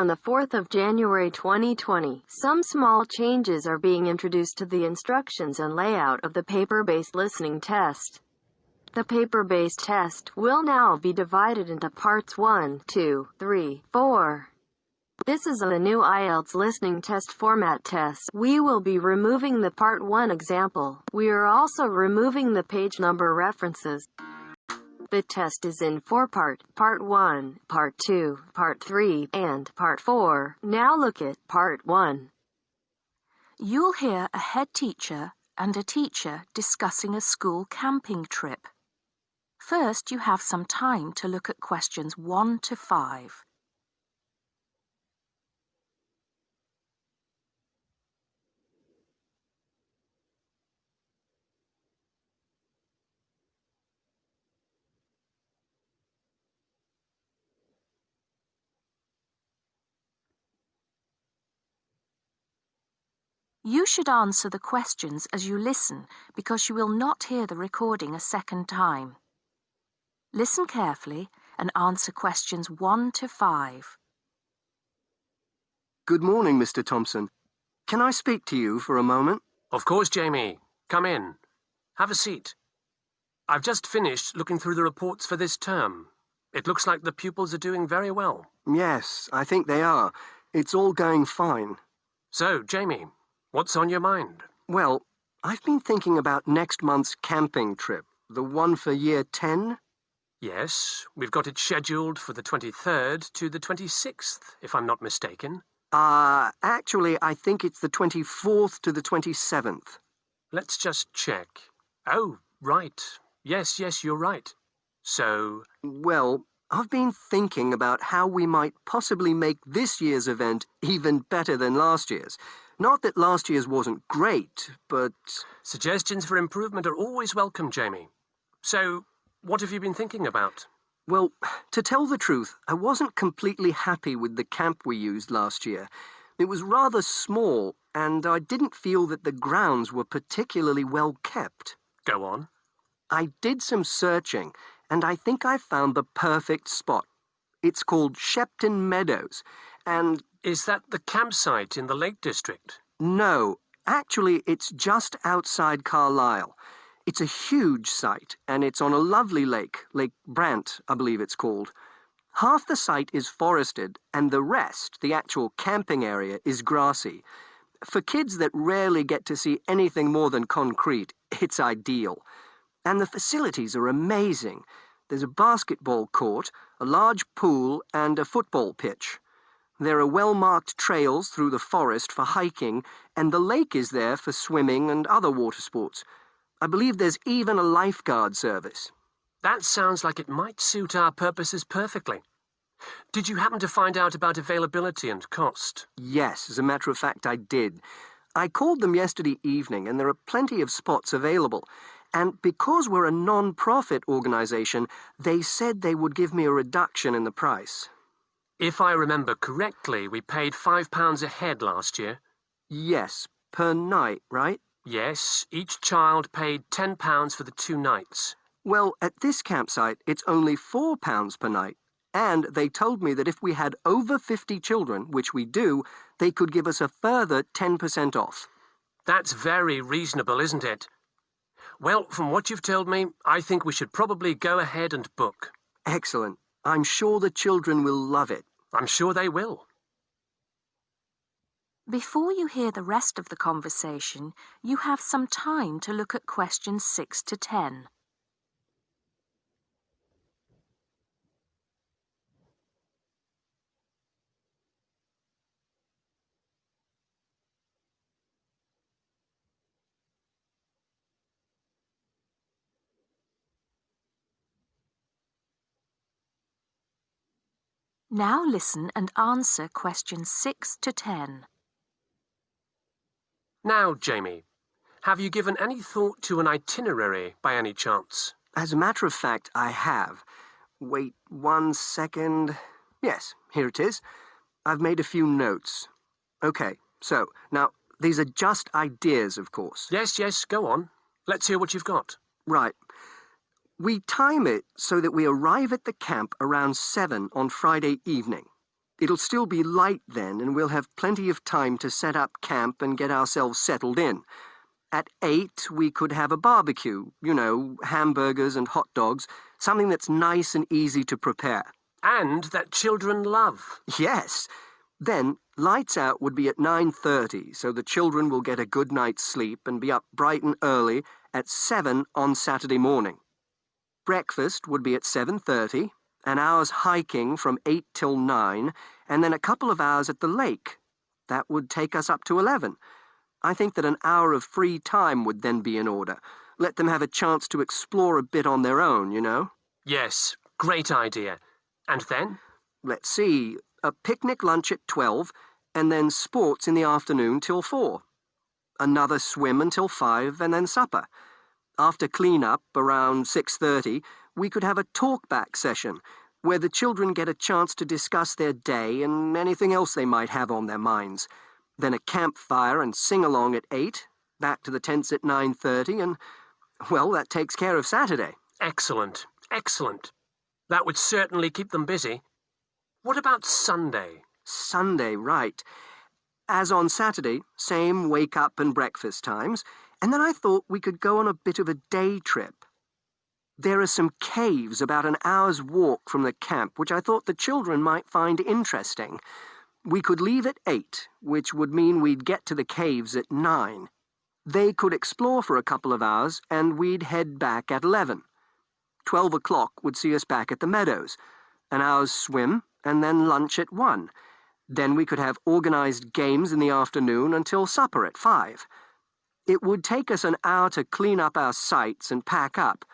on the 4th of January 2020, some small changes are being introduced to the instructions and layout of the paper-based listening test. The paper-based test will now be divided into parts 1, 2, 3, 4. This is a new IELTS listening test format test. We will be removing the Part 1 example. We are also removing the page number references. The test is in 4 parts: Part 1, Part 2, Part 3, and Part 4. Now look at Part 1. You'll hear a head teacher and a teacher discussing a school camping trip. First, you have some time to look at questions 1 to 5. You should answer the questions as you listen because you will not hear the recording a second time. Listen carefully and answer questions 1 to 5. Good morning, Mr. Thompson. Can I speak to you for a moment? Of course, Jamie. Come in. Have a seat. I've just finished looking through the reports for this term. It looks like the pupils are doing very well. Yes, I think they are. It's all going fine. So, Jamie, what's on your mind? Well, I've been thinking about next month's camping trip, the one for Year 10. Yes, we've got it scheduled for the 23rd to the 26th, if I'm not mistaken. Actually, I think it's the 24th to the 27th. Let's just check. Oh, right. Yes, you're right. So... Well, I've been thinking about how we might possibly make this year's event even better than last year's. Not that last year's wasn't great, but... Suggestions for improvement are always welcome, Jamie. So, what have you been thinking about? Well, to tell the truth, I wasn't completely happy with the camp we used last year. It was rather small, and I didn't feel that the grounds were particularly well kept. Go on. I did some searching, and I think I found the perfect spot. It's called Shepton Meadows, and... Is that the campsite in the Lake District? No, actually it's just outside Carlisle. It's a huge site, and it's on a lovely lake, Lake Brant, I believe it's called. Half the site is forested, and the rest, the actual camping area, is grassy. For kids that rarely get to see anything more than concrete, it's ideal. And the facilities are amazing. There's a basketball court, a large pool, and a football pitch. There are well-marked trails through the forest for hiking, and the lake is there for swimming and other water sports. I believe there's even a lifeguard service. That sounds like it might suit our purposes perfectly. Did you happen to find out about availability and cost? Yes, as a matter of fact, I did. I called them yesterday evening, and there are plenty of spots available. And because we're a non-profit organization, they said they would give me a reduction in the price. If I remember correctly, we paid £5 a head last year. Yes, per night, right? Yes, each child paid £10 for the 2 nights. Well, at this campsite, it's only £4 per night. And they told me that if we had over 50 children, which we do, they could give us a further 10% off. That's very reasonable, isn't it? Well, from what you've told me, I think we should probably go ahead and book. Excellent. I'm sure the children will love it. I'm sure they will. Before you hear the rest of the conversation, you have some time to look at questions 6 to 10. Now listen and answer questions 6 to 10. Now, Jamie, have you given any thought to an itinerary by any chance? As a matter of fact, I have. Wait 1 second. Yes, here it is. I've made a few notes. Okay, so, now, these are just ideas, of course. Yes, go on. Let's hear what you've got. Right. We time it so that we arrive at the camp around 7 on Friday evening. It'll still be light then, and we'll have plenty of time to set up camp and get ourselves settled in. At 8, we could have a barbecue, hamburgers and hot dogs, something that's nice and easy to prepare. And that children love. Yes. Then, lights out would be at 9:30, so the children will get a good night's sleep and be up bright and early at 7 on Saturday morning. Breakfast would be at 7:30, an hour's hiking from 8 till 9, and then a couple of hours at the lake. That would take us up to 11. I think that an hour of free time would then be in order. Let them have a chance to explore a bit on their own, Yes, great idea. And then? Let's see, a picnic lunch at 12, and then sports in the afternoon till 4. Another swim until 5, and then supper. After clean-up, around 6:30, we could have a talk-back session, where the children get a chance to discuss their day and anything else they might have on their minds. Then a campfire and sing-along at 8, back to the tents at 9:30, and, well, that takes care of Saturday. Excellent, excellent. That would certainly keep them busy. What about Sunday? Sunday, right. As on Saturday, same wake-up and breakfast times, and then I thought we could go on a bit of a day trip. There are some caves about an hour's walk from the camp, which I thought the children might find interesting. We could leave at 8, which would mean we'd get to the caves at 9. They could explore for a couple of hours, and we'd head back at 11. 12 o'clock would see us back at the meadows. An hour's swim, and then lunch at 1. Then we could have organised games in the afternoon until supper at 5. It would take us an hour to clean up our sites and pack up.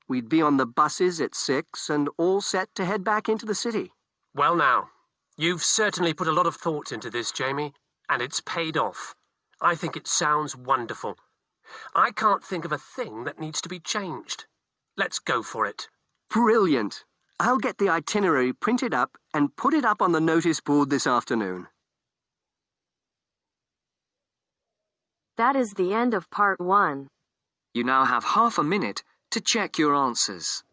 We'd be on the buses at 6 and all set to head back into the city. Well now, you've certainly put a lot of thought into this, Jamie, and it's paid off. I think it sounds wonderful. I can't think of a thing that needs to be changed. Let's go for it. Brilliant. I'll get the itinerary printed up and put it up on the notice board this afternoon. That is the end of part 1. You now have half a minute to check your answers.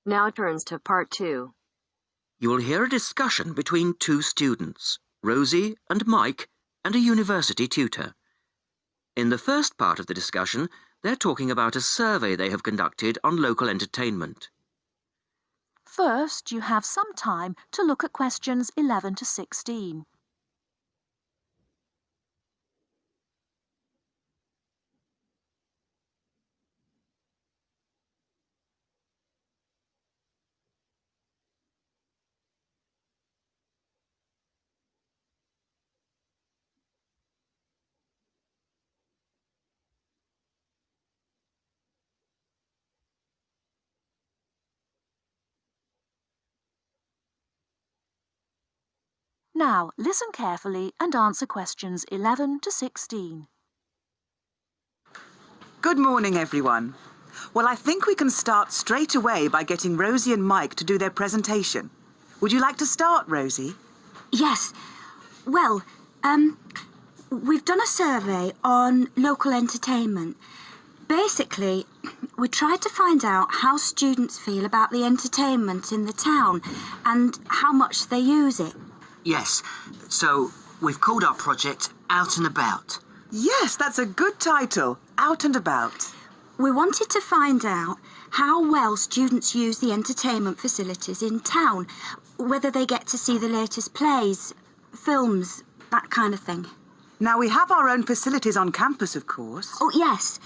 Now turns to part 2. You will hear a discussion between two students, Rosie and Mike, and a university tutor. In the first part of the discussion, they're talking about a survey they have conducted on local entertainment. First, you have some time to look at questions 11 to 16. Now, listen carefully and answer questions 11 to 16. Good morning, everyone. Well, I think we can start straight away by getting Rosie and Mike to do their presentation. Would you like to start, Rosie? Yes. Well, we've done a survey on local entertainment. Basically, we tried to find out how students feel about the entertainment in the town and how much they use it. Yes, so we've called our project Out and About. Yes, that's a good title, Out and About. We wanted to find out how well students use the entertainment facilities in town, whether they get to see the latest plays, films, that kind of thing. Now, we have our own facilities on campus, of course. Oh, yes.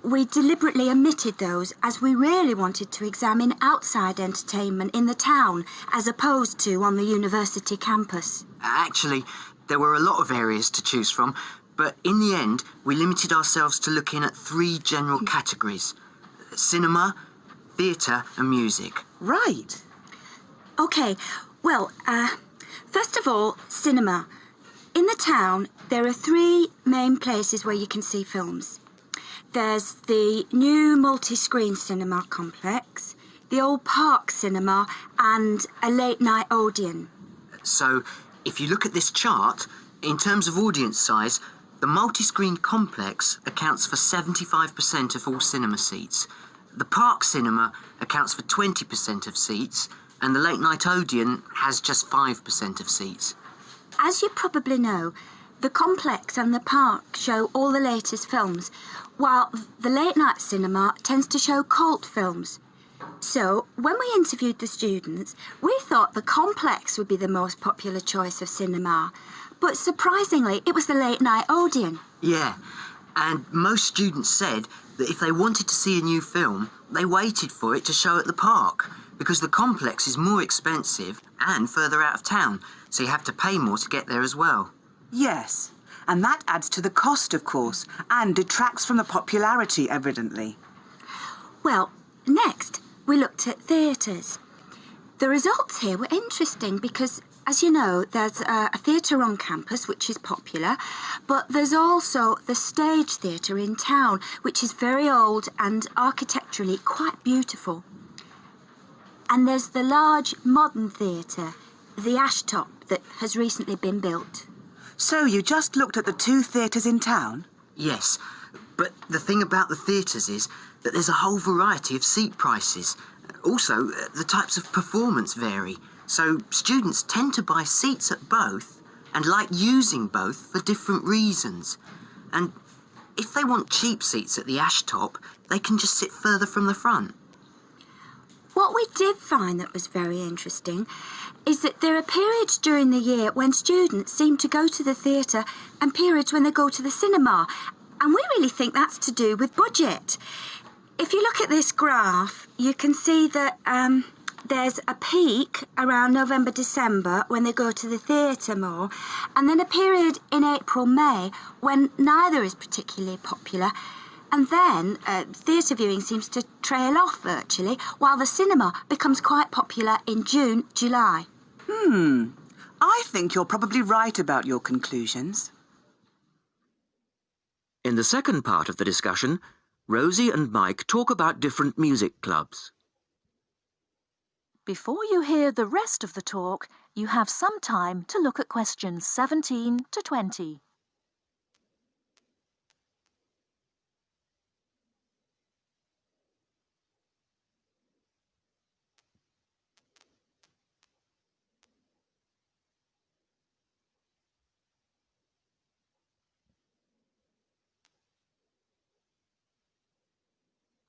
We deliberately omitted those as we really wanted to examine outside entertainment in the town as opposed to on the university campus. Actually, there were a lot of areas to choose from, but in the end, we limited ourselves to looking at 3 general categories: cinema, theatre and music. Right. OK, well, first of all, cinema. In the town, there are 3 main places where you can see films. there's the new multi-screen cinema complex, the old Park Cinema, and a late-night Odeon. So, if you look at this chart, in terms of audience size, the multi-screen complex accounts for 75% of all cinema seats. The Park Cinema accounts for 20% of seats, and the late-night Odeon has just 5% of seats. As you probably know, the complex and the park show all the latest films, while the late-night cinema tends to show cult films. So, when we interviewed the students, we thought the complex would be the most popular choice of cinema. But surprisingly, it was the late-night Odeon. Yeah, and most students said that if they wanted to see a new film, they waited for it to show at the park, because the complex is more expensive and further out of town, so you have to pay more to get there as well. Yes, and that adds to the cost, of course, and detracts from the popularity, evidently. Well, next, we looked at theatres. The results here were interesting because, as you know, there's a theatre on campus which is popular, but there's also the Stage Theatre in town, which is very old and architecturally quite beautiful. And there's the large modern theatre, the Ashtop, that has recently been built. So you just looked at the two theatres in town? Yes, but the thing about the theatres is that there's a whole variety of seat prices. Also, the types of performance vary, so students tend to buy seats at both and like using both for different reasons. And if they want cheap seats at the Ashtop, they can just sit further from the front. What we did find that was very interesting is that there are periods during the year when students seem to go to the theatre and periods when they go to the cinema. And we really think that's to do with budget. If you look at this graph, you can see that there's a peak around November, December when they go to the theatre more, and then a period in April, May when neither is particularly popular. And then theatre viewing seems to trail off virtually, while the cinema becomes quite popular in June, July. I think you're probably right about your conclusions. In the second part of the discussion, Rosie and Mike talk about different music clubs. Before you hear the rest of the talk, you have some time to look at questions 17 to 20.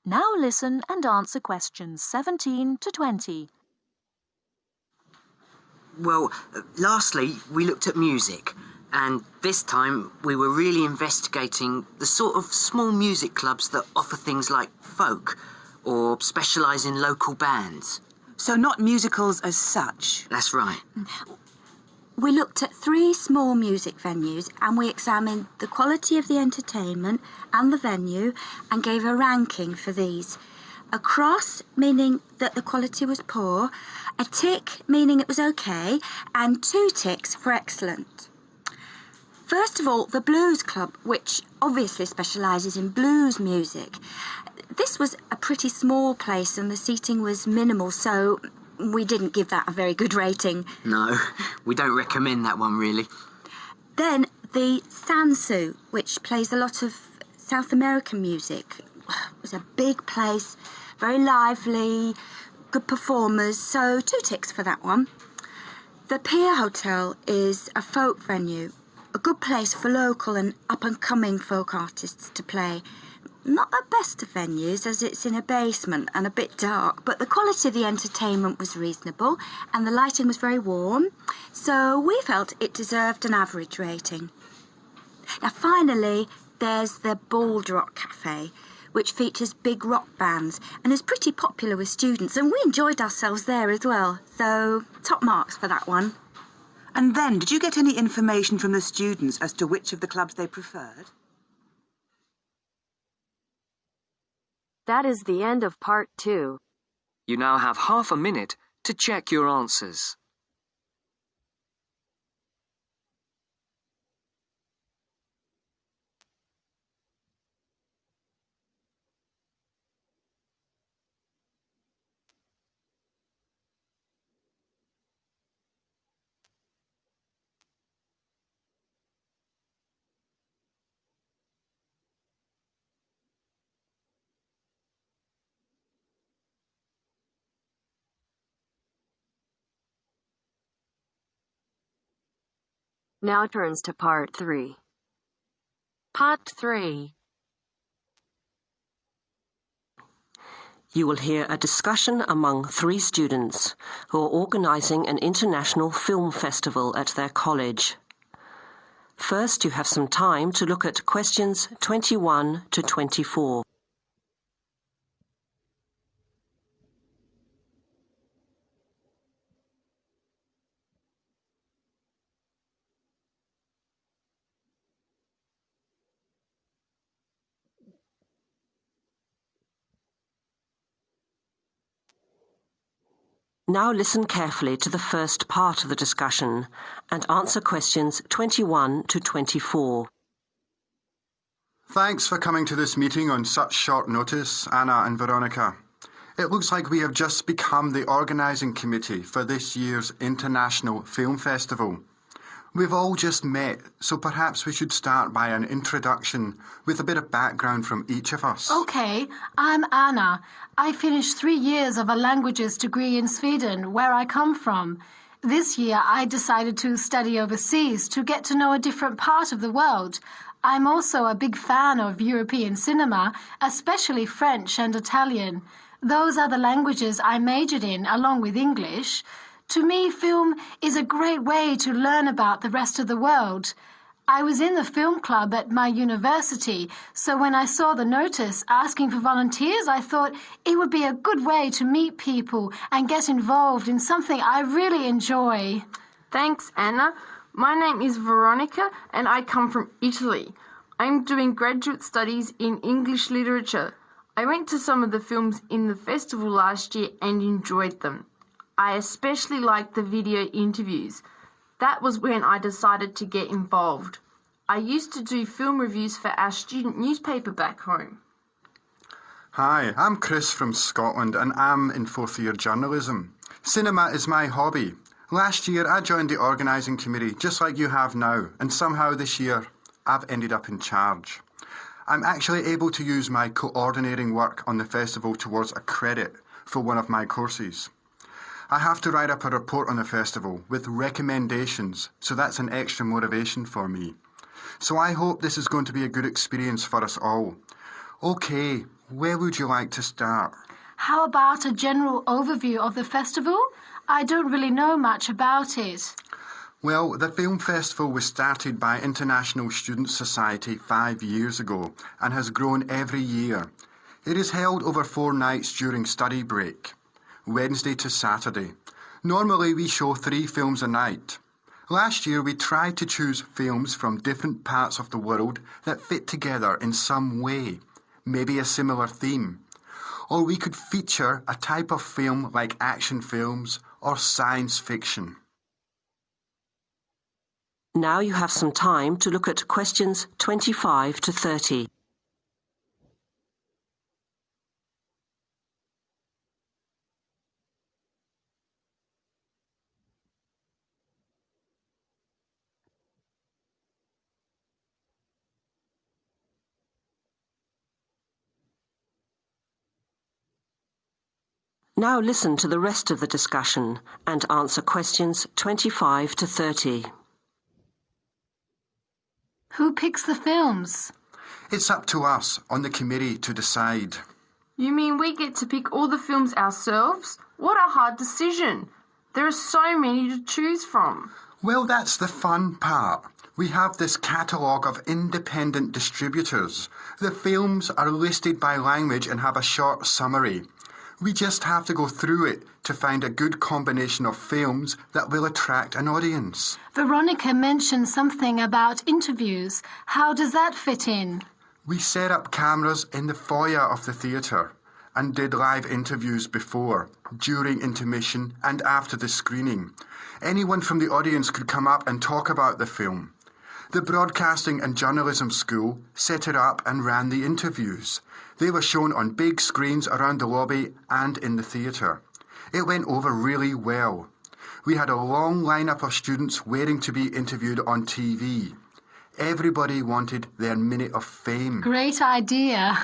Now listen and answer questions 17 to 20. Well, lastly, we looked at music, and this time we were really investigating the sort of small music clubs that offer things like folk or specialise in local bands. So not musicals as such. That's right. We looked at 3 small music venues and we examined the quality of the entertainment and the venue and gave a ranking for these. A cross, meaning that the quality was poor, a tick, meaning it was okay, and 2 ticks for excellent. First of all, the Blues Club, which obviously specialises in blues music. This was a pretty small place and the seating was minimal, so we didn't give that a very good rating. No, we don't recommend that one, really. Then the Sansu, which plays a lot of South American music. It was a big place, very lively, good performers, so 2 ticks for that one. The Pier Hotel is a folk venue, a good place for local and up-and-coming folk artists to play. Not the best of venues, as it's in a basement and a bit dark, but the quality of the entertainment was reasonable and the lighting was very warm, so we felt it deserved an average rating. Now finally, there's the Bald Rock Cafe, which features big rock bands and is pretty popular with students, and we enjoyed ourselves there as well, so top marks for that one. And then, did you get any information from the students as to which of the clubs they preferred? That is the end of part 2. You now have half a minute to check your answers. Now turns to Part 3. Part 3. You will hear a discussion among 3 students who are organising an international film festival at their college. First, you have some time to look at questions 21 to 24. Now listen carefully to the first part of the discussion and answer questions 21 to 24. Thanks for coming to this meeting on such short notice, Anna and Veronica. It looks like we have just become the organising committee for this year's International Film Festival. We've all just met, so perhaps we should start by an introduction with a bit of background from each of us. Okay, I'm Anna. I finished 3 years of a languages degree in Sweden, where I come from. This year I decided to study overseas to get to know a different part of the world. I'm also a big fan of European cinema, especially French and Italian. Those are the languages I majored in, along with English. To me, film is a great way to learn about the rest of the world. I was in the film club at my university, so when I saw the notice asking for volunteers, I thought it would be a good way to meet people and get involved in something I really enjoy. Thanks, Anna. My name is Veronica and I come from Italy. I'm doing graduate studies in English literature. I went to some of the films in the festival last year and enjoyed them. I especially liked the video interviews. That was when I decided to get involved. I used to do film reviews for our student newspaper back home. Hi, I'm Chris from Scotland and I'm in 4th year journalism. Cinema is my hobby. Last year I joined the organising committee just like you have now, and somehow this year I've ended up in charge. I'm actually able to use my coordinating work on the festival towards a credit for one of my courses. I have to write up a report on the festival with recommendations, so that's an extra motivation for me. So I hope this is going to be a good experience for us all. Okay, where would you like to start? How about a general overview of the festival? I don't really know much about it. Well, the film festival was started by International Student Society 5 years ago and has grown every year. It is held over 4 nights during study break, Wednesday to Saturday. Normally we show 3 films a night. Last year we tried to choose films from different parts of the world that fit together in some way, maybe a similar theme. Or we could feature a type of film like action films or science fiction. Now you have some time to look at questions 25 to 30. Now listen to the rest of the discussion and answer questions 25 to 30. Who picks the films? It's up to us on the committee to decide. You mean we get to pick all the films ourselves? What a hard decision. There are so many to choose from. Well, that's the fun part. We have this catalogue of independent distributors. The films are listed by language and have a short summary. We just have to go through it to find a good combination of films that will attract an audience. Veronica mentioned something about interviews. How does that fit in? We set up cameras in the foyer of the theatre and did live interviews before, during intermission and after the screening. Anyone from the audience could come up and talk about the film. The Broadcasting and Journalism School set it up and ran the interviews. They were shown on big screens around the lobby and in the theatre. It went over really well. We had a long lineup of students waiting to be interviewed on TV. Everybody wanted their minute of fame. Great idea.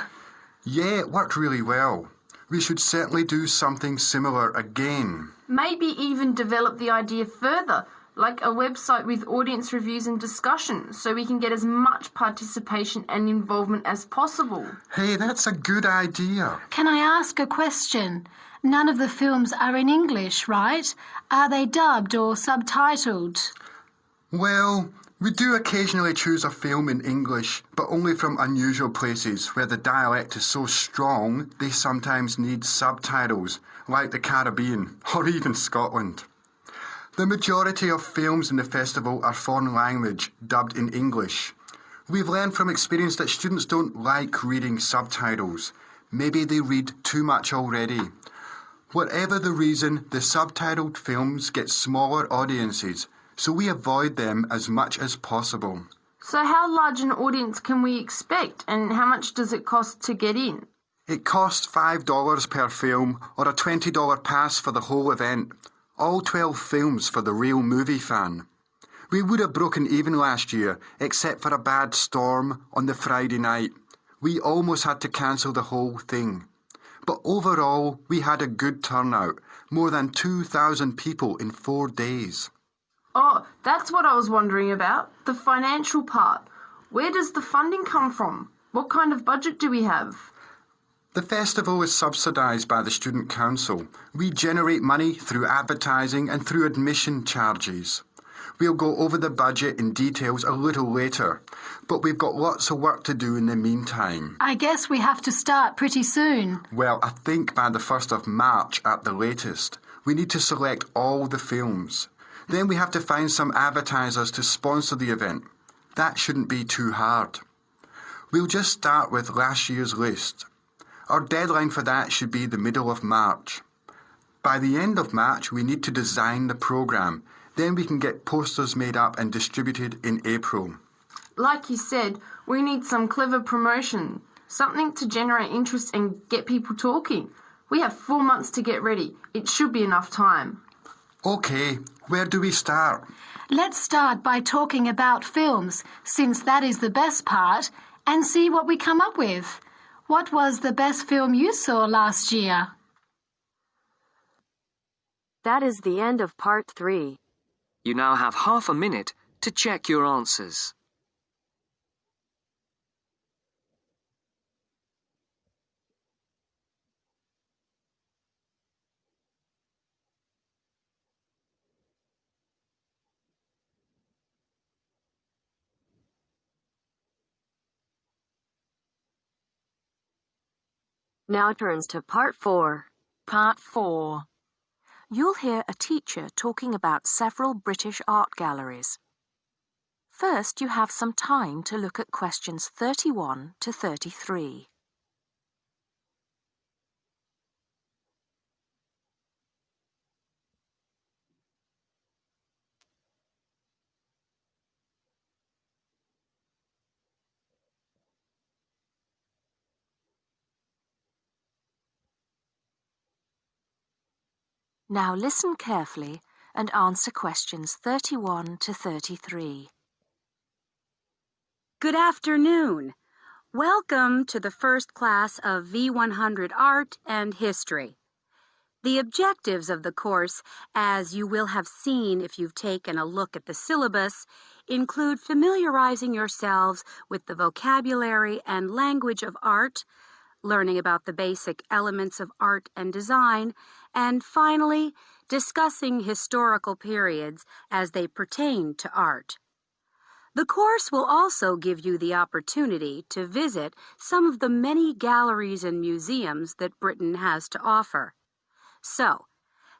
Yeah, it worked really well. We should certainly do something similar again. Maybe even develop the idea further. like a website with audience reviews and discussion, so we can get as much participation and involvement as possible. Hey, that's a good idea. Can I ask a question? None of the films are in English, right? Are they dubbed or subtitled? Well, we do occasionally choose a film in English, but only from unusual places where the dialect is so strong they sometimes need subtitles, like the Caribbean or even Scotland. The majority of films in the festival are foreign language, dubbed in English. We've learned from experience that students don't like reading subtitles. Maybe they read too much already. Whatever the reason, the subtitled films get smaller audiences, so we avoid them as much as possible. So how large an audience can we expect, and how much does it cost to get in? It costs $5 per film, or a $20 pass for the whole event. All 12 films for the real movie fan. We would have broken even last year, except for a bad storm on the Friday night. We almost had to cancel the whole thing. But overall, we had a good turnout, more than 2,000 people in 4 days. Oh, that's what I was wondering about, the financial part. Where does the funding come from? What kind of budget do we have? The festival is subsidised by the Student Council. We generate money through advertising and through admission charges. We'll go over the budget in details a little later, but we've got lots of work to do in the meantime. I guess we have to start pretty soon. Well, I think by the 1st of March at the latest. We need to select all the films. Then we have to find some advertisers to sponsor the event. That shouldn't be too hard. We'll just start with last year's list. Our deadline for that should be the middle of March. By the end of March, we need to design the programme. Then we can get posters made up and distributed in April. Like you said, we need some clever promotion, something to generate interest and get people talking. We have 4 months to get ready. It should be enough time. Okay, where do we start? Let's start by talking about films, since that is the best part, and see what we come up with. What was the best film you saw last year? That is the end of part 3. You now have half a minute to check your answers. Now turns to part 4. Part 4. You'll hear a teacher talking about several British art galleries. First, you have some time to look at questions 31 to 33. Now listen carefully and answer questions 31 to 33. Good afternoon. Welcome to the first class of V100 Art and History. The objectives of the course, as you will have seen if you've taken a look at the syllabus, include familiarizing yourselves with the vocabulary and language of art, learning about the basic elements of art and design, and finally, discussing historical periods as they pertain to art. The course will also give you the opportunity to visit some of the many galleries and museums that Britain has to offer. So,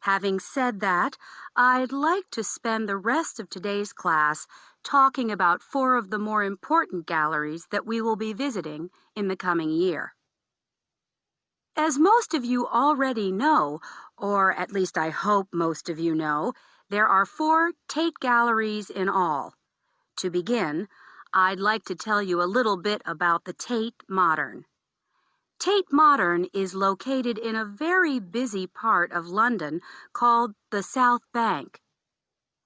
having said that, I'd like to spend the rest of today's class talking about 4 of the more important galleries that we will be visiting in the coming year. As most of you already know, or at least I hope most of you know, there are 4 Tate galleries in all. To begin, I'd like to tell you a little bit about the Tate Modern. Tate Modern is located in a very busy part of London called the South Bank.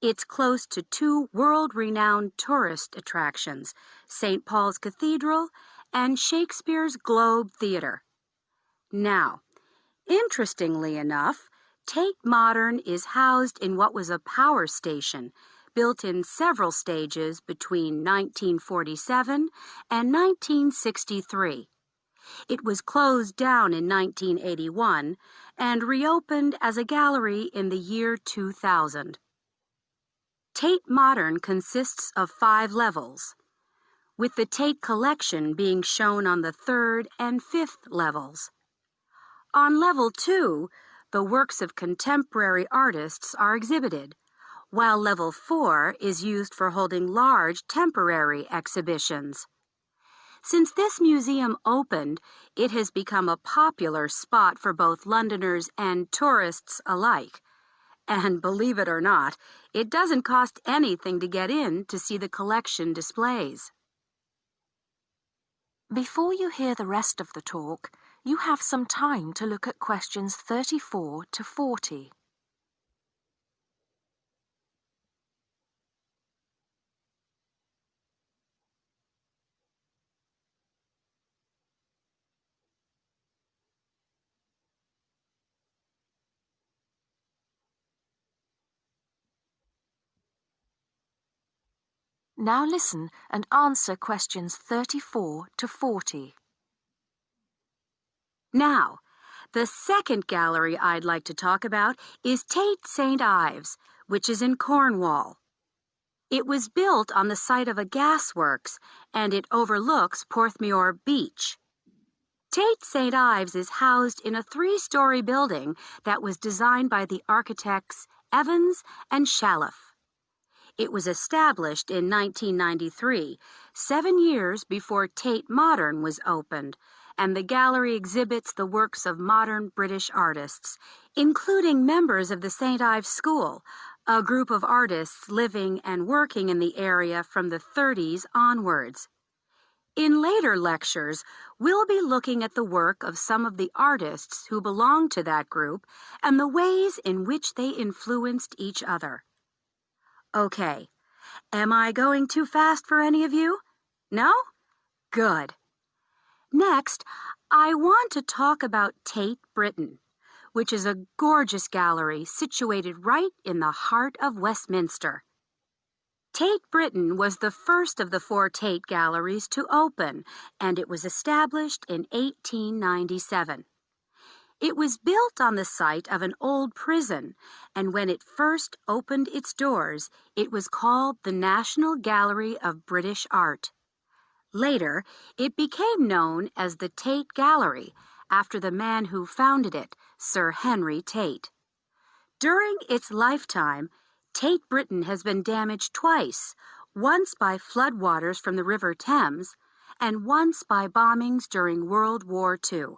It's close to 2 world-renowned tourist attractions, St. Paul's Cathedral and Shakespeare's Globe Theatre. Now, interestingly enough, Tate Modern is housed in what was a power station, built in several stages between 1947 and 1963. It was closed down in 1981 and reopened as a gallery in the year 2000. Tate Modern consists of 5 levels, with the Tate collection being shown on the 3rd and 5th levels. On level 2, the works of contemporary artists are exhibited, while level 4 is used for holding large temporary exhibitions. Since this museum opened, it has become a popular spot for both Londoners and tourists alike. And believe it or not, it doesn't cost anything to get in to see the collection displays. Before you hear the rest of the talk, you have some time to look at questions 34 to 40. Now listen and answer questions 34 to 40. Now, the second gallery I'd like to talk about is Tate St. Ives, which is in Cornwall. It was built on the site of a gasworks, and it overlooks Porthmeor Beach. Tate St. Ives is housed in a 3-story building that was designed by the architects Evans and Shalliff. It was established in 1993, 7 years before Tate Modern was opened, and the gallery exhibits the works of modern British artists, including members of the St. Ives School, a group of artists living and working in the area from the 30s onwards. In later lectures, we'll be looking at the work of some of the artists who belong to that group and the ways in which they influenced each other. Okay, am I going too fast for any of you? No? Good. Next, I want to talk about Tate Britain, which is a gorgeous gallery situated right in the heart of Westminster. Tate Britain was the first of the 4 Tate galleries to open, and it was established in 1897. It was built on the site of an old prison, and when it first opened its doors, it was called the National Gallery of British Art. Later, it became known as the Tate Gallery, after the man who founded it, Sir Henry Tate. During its lifetime, Tate Britain has been damaged twice, once by floodwaters from the River Thames, and once by bombings during World War II.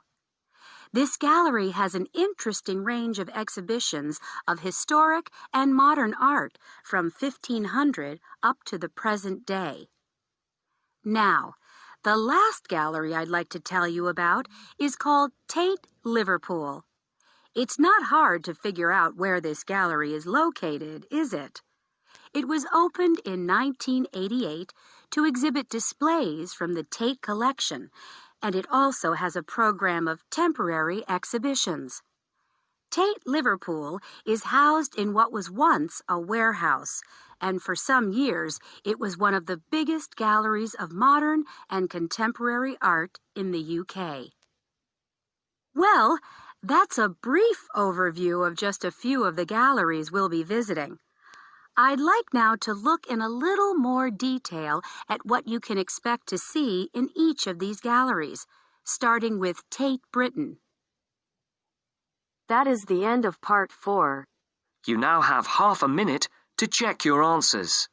This gallery has an interesting range of exhibitions of historic and modern art from 1500 up to the present day. Now, the last gallery I'd like to tell you about is called Tate Liverpool. It's not hard to figure out where this gallery is located, is it? It was opened in 1988 to exhibit displays from the Tate collection, and it also has a program of temporary exhibitions. Tate Liverpool is housed in what was once a warehouse, and for some years it was one of the biggest galleries of modern and contemporary art in the UK. Well, that's a brief overview of just a few of the galleries we'll be visiting. I'd like now to look in a little more detail at what you can expect to see in each of these galleries, starting with Tate Britain. That is the end of part 4. You now have half a minute to check your answers.